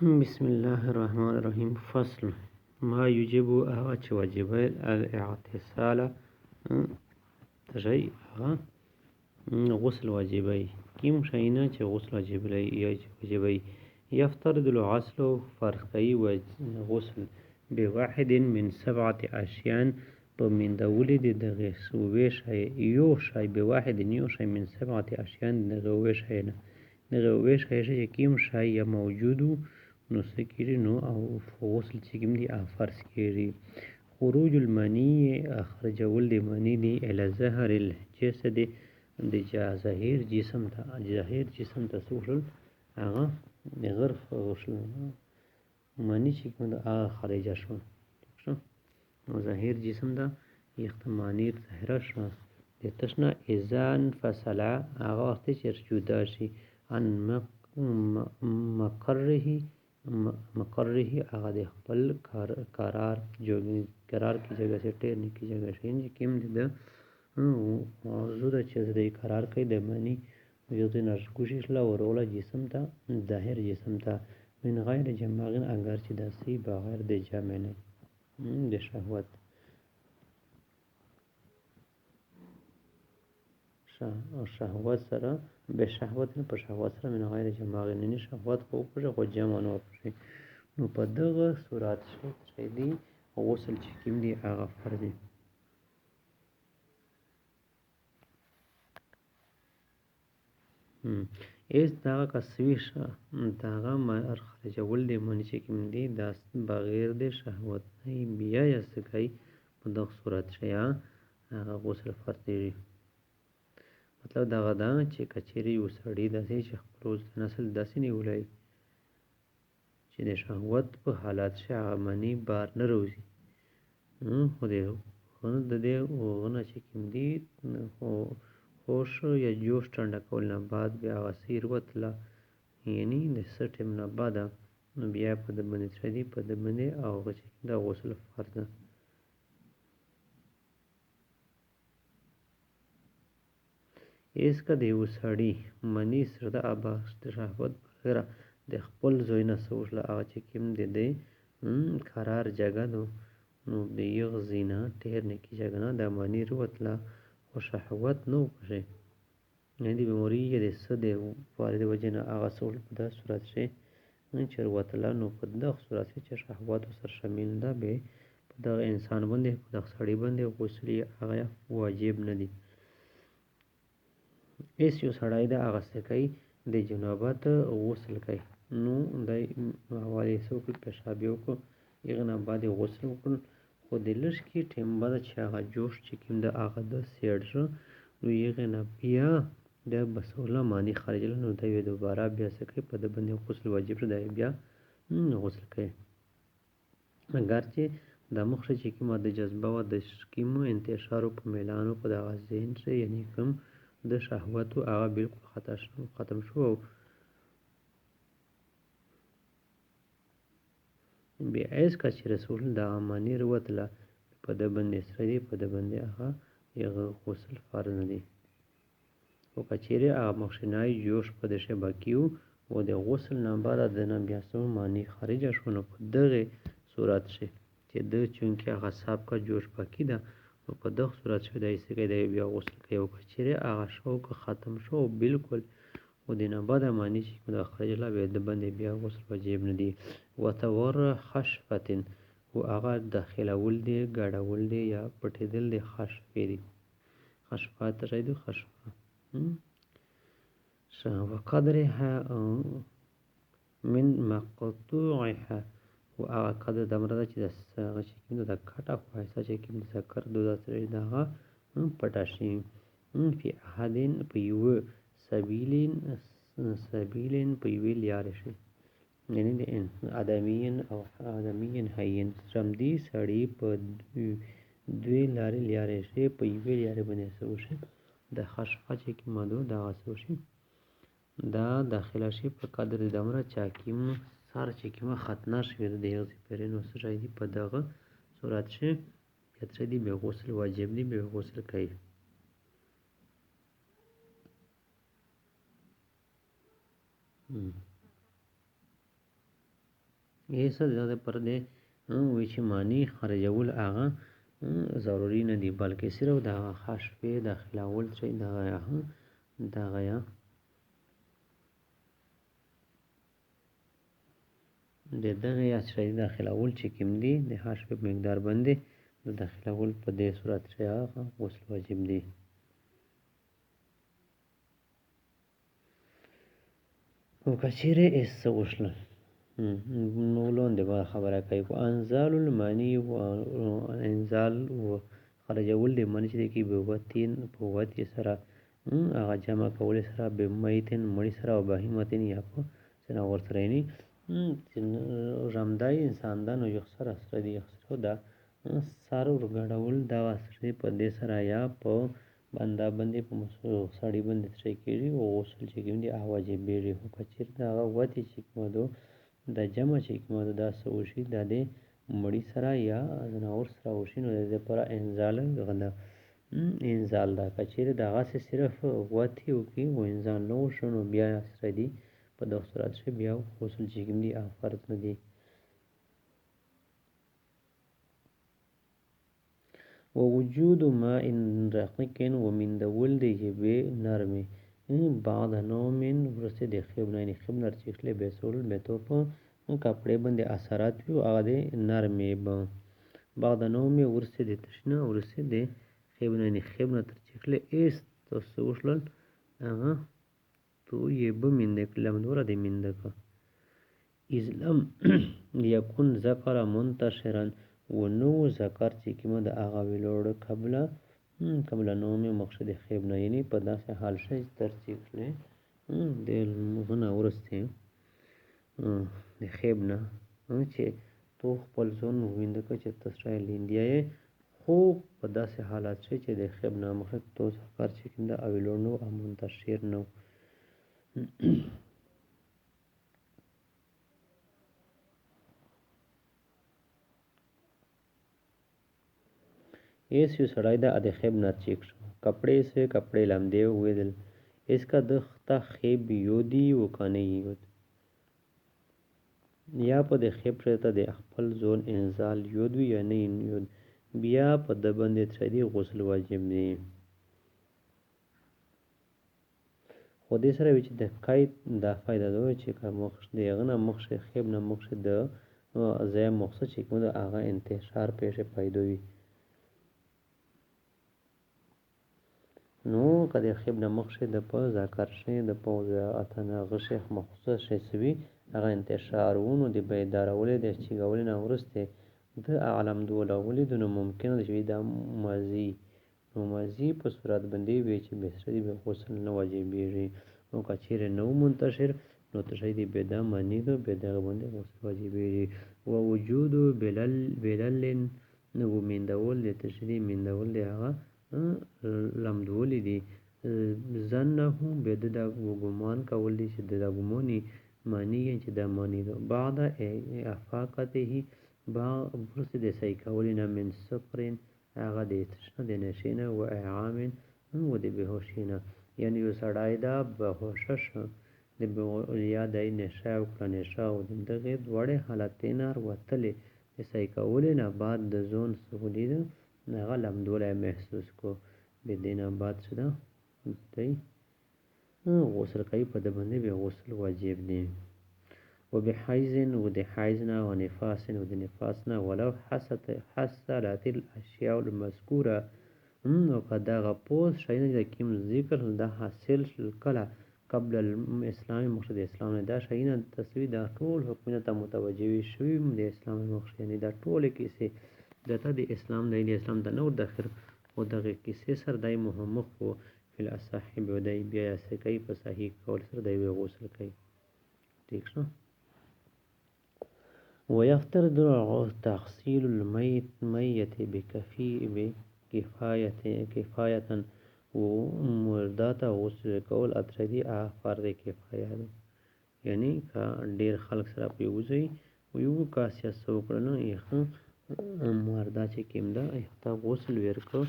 بسم الله الرحمن الرحیم. فصل ما یجب هغه چې واجبه الاغتسال تشی هغه غسل واجبه کیم شینا چې غسل واجبه یا واجبه یفترض الغسل فرض کوي غسل بواحد من 7 اشیاء په مندولې دغه سوې شی یو شی بواحد یو شی من 7 اشیاء دغه شی نه دغه شی چې کیم شی یا موجودو نو سکیری نو او غسل چې کوم دي فرض کیږي. خروج المنی اخرجول د منی دی الی ظهر الجسد د ظاهر جسم ته سوشل هغه غرف وشل منی چې کوم د خارج شو نو ظاهر جسم دا احتمالي ظاهره شو د تشنا اذان فصله هغه وخت چې جدا شي ان مقرره هغه د خپل قرار کې جگہ سے ټیر نه کی جگہ شي چې کوم د موضوع د چې د قرار کوي د معنی یو د نشګوشش لا وروله جسم ته ظاهر جسم ته من غیر جماغن اگر چې داسي بغیر د جامع نه د شهوت شهوت سره به شهوت نه په شهوت سره من غیر جماع نه شهوت خو جمع نه وشي نو په دغه صورت شي دی غسل چې کوم دی هغه فرض دی. ایس داغه کسویش داغه مر خرجول دی مونږ چې کوم دی دا بغیر د شهوت نه بیا یا سکای په دغه صورت شي هغه غسل فرض دی. مطلب دا غدا چې کچېری وسړی داسې چې خپل نسل داسې نیولای چې د شهوت په حالات شي هغه منی بار نه روزي خو د دې غونه چې کوم دی خوش یا جوش ټنډه کول نه بعد بیا وسیر وتله یعنی د سټم نه بعد بیا په د باندې شدي په د باندې او چې دا غسل فرض ده. ایس کا د وسړی منی سره د ابا شهوت بغیر د خپل زوی نه سوچله هغه چې کوم دی قرار جگہ نو د یو زینا ټیر نه کی جگہ نه د منی وتله خو شهوت نو پشه نه دی بیماری یا د سده وارد وجنه هغه سول په داسې صورت شي چې وتله نو په دغه صورت چې شهوت سره شامل ده به په دغه انسان باندې په دغه سړی باندې غسل هغه واجب نه دی. ایس یو سړی دا هغه څه کوي د جنابت غسل کوي نو د حواله سو په پیشاب یو کو یغه نه بعد غسل وکړ خو د لږ کې ټیم بعد چې هغه جوش چې کوم د هغه د سیډ شو نو یغه نه بیا د بسوله معنی خارجل نو د دوباره بیا څه کوي په د باندې غسل واجب دی بیا غسل کوي اگر چې د مخ چې کوم د جذبه او د کیمو انتشار په میلانو په د ذهن سره یعنی کوم د شهوت او هغه بالکل ختم شو بیا ایس کا چې رسول د معنی وروتله په د باندې سره په د باندې هغه یغه غسل فرض نه دی او کچېره هغه مخشنای جوش په د شه باکیو او د غسل نه بعد د نه بیا سو معنی خارج شونه په دغه صورت شي چې د چونکه هغه صاحب کا جوش باکی ده نو په دغه صورت شي دای سکه دی بیا غسل کوي او کچېره هغه شو ختم شو بالکل و دینه بعد معنی چې د خارج لا به د باندې بیا غسل واجب نه دی. وتور خشفتن او هغه داخلول دی ګډول دی یا پټېدل دی خشفې دی خشفات راځي خشفه وقدرها من مقطوعها او هغه قدر د مرده چې د کوم د کټه خاصه چې کوم د ذکر د سره دغه پټاشي فی احدین په یو سبیلین په ویل یار شي یعنی د ادمین او ادمین هین سمدي سړی په دوی لارې لیارې شي په ویل یار باندې سوشي د خشفه چې کی مدو دا سوشي دا داخله شي په قدر د امر چا کیم سر چې کیمه ختنه شوی د یو پرینو سره دی په دغه صورت شي کتر دی به غسل واجب دی به غسل کوي. یې څه د پر دې وی چې معنی خرجول هغه ضروري نه دي بلکې صرف د حشوې داخلول چې دغه یا د دغه یا چې داخلول چې کوم دي د حشوې په مقدار باندې د داخلول په دې صورت چې هغه غسل واجب دي. او کچیرې ایسته وشله نو لاندې به خبره کوي په انزال المانی و انزال و خرجول د منی چې کې به وتین په وتی سره هغه جمع کول سره به میتن مړی سره او بهیمتن یا په سره ورسره ني رمدای انسان دا نو یو سره سره دی سره دا سارو ورګړول دا سره په دې سره یا په بندا باندې په سړی باندې څه کېږي او غسل چې کوي اواجه بیري هو کچیر دا وتی چې کومو د جمع چې کومو دا سوشي د دې مړی سره یا زناور سره وشي نو د پر انزال غدا انزال دا کچیر دا غاسه صرف وتی او کې و انزال نو شنو بیا سره دی په دغه صورت کې بیا غسل چې کوي فرض نه دی. ووجود ماء رقيق ومن دول جبه نرمي بعد نوم ورسته د خبنه نه خبنه چخله بیسول بیتو په کپڑے باندې اثرات وی هغه نرمي بعد نوم ورسته د تشنه ورسته د خبنه نه خبنه تر چخله اس توسوشل هغه تو یبه من د کلم دوره د من د اسلام یکون ذکر منتشرا ونو ذکر چې کومه د هغه ویلوړ قبل نوم مقصد خیب نه یعنی په داسې حال شي ترتیب نه د مغنه ورسته د خیب نه چې تو خپل ځون ویند که چې تسرای لیندیا خو په داسې حالات شي چې د خیب نه مقصد تو ذکر چې کوم د ویلوړ نو منتشر نو ऐसी सड़ाईदा अदे खेब ना चेक कपड़े से कपड़े लमदे हुए दिल इसका दख्ता खेब योदी वो काने योद या په د خیب شته د خپل ځون انزال یود وی یا نه یود بیا په د باندې تشدی غسل واجب دی. خو دې سره چې د قید دا فائدہ دوی چې کوم مخ دی غنه مخ خیب نه مخ د ځای مقصد چې کوم د هغه انتشار پېښه پیدا وي نو کله خیب نه مخ د په ذکر شي د په اتنه غشیخ مخصوص شي سوي هغه انتشار وونو د بیدارولې د چیګول نه ورسته د عالم دوله ولیدنه ممکن دی د ماضی په صورت باندې وی چې به سړي به غسل نه واجبېږي او کچیر نو منتشر نو تشهدي به دا معنی ده به دا باندې غسل واجبېږي او وجود بلل نو میندول د تشهدي میندول دی هغه لمدولی دی زنه به د ګمان کول دي چې د ګمونی معنی چې د معنی ده بعد افاقته با برس د سای کول نه من سفرین هغه د تشنه د نشینه او اعام او د بهوشینه یعنی یو سړای دا بهوشش د یا د نشه او کنيشه او دغه دوړې حالتینار وتلې د سای کول نه بعد د زون سهولید هغه لمدوله محسوس کو به دینه بعد شدا دی غسل کوي په د باندې به غسل واجب دی وبحيز ود حيزنا ونفاسنا ود نفاسنا ولو حصلت الاشياء المذكوره نو کدا غپوس شاینه د کیم ذکر د حاصل کله قبل الاسلام مقصد اسلام دا شاینه تصویر د ټول حکومت ته متوجه شوی د اسلام مقصد یعنی دا ټول کیسه دته د اسلام د اسلام د نور داخل او دغه کیسې سره دای مهمخ او فل اصحاب ودای بیا سکی په صحیح کول سره دی غسل کوي ٹھیک شو ويفترض تغسيل الميت بكفاية ومردات غسل کول اتردي فرض کفایه ده یعنی کا ډیر خلق سره پیوځي او یو کاسیا سوکړنه یې مردا چې کیمدا احتا غسل ورکو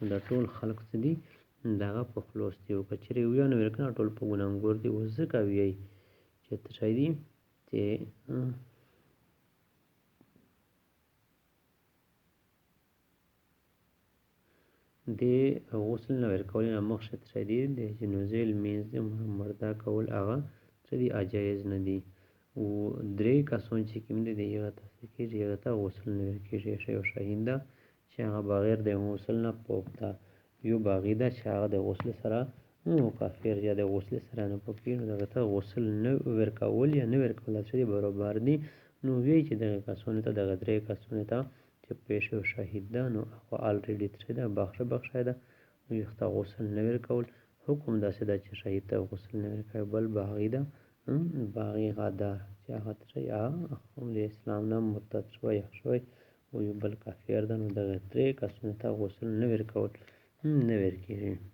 د ټول خلق دي داغه په خلاص دی او کچري ویو نه ورکنه ټول په ګناګور دی وځه کوي چې تشایدي چې دې غسل نه ورکولو نه مخکې څه دي د جنازې لمونځ د مرده کول هغه څه دي جایز نه دي. او درې کسان چې کوم دي د هغه ته څه کېږي، هغه ته غسل نه ورکېږي. یو شهید ده چې هغه بغیر د غسل نه پاک ده، یو باغي ده چې هغه د غسل سره کافر یا د غسل سره نه پاکېږي، نو دغه ته غسل نه ورکول یا نه ورکول څه دي برابر دي. نو وایي چې دغه کسانو ته دغه درې کسانو ته چې پیش یو شهید ده نو هغه الریډي څه ده بخښه ده، نو هغه ته غسل نه ورکول. حکم داسې ده چې شهید ته غسل نه ورکوي. بل باغي ده، باغي هغه ده چې هغه څه د اسلام نه مرتد شوی او یو بل کافر ده، نو دغه درې کسانو ته غسل نه ورکول نه ورکېږي.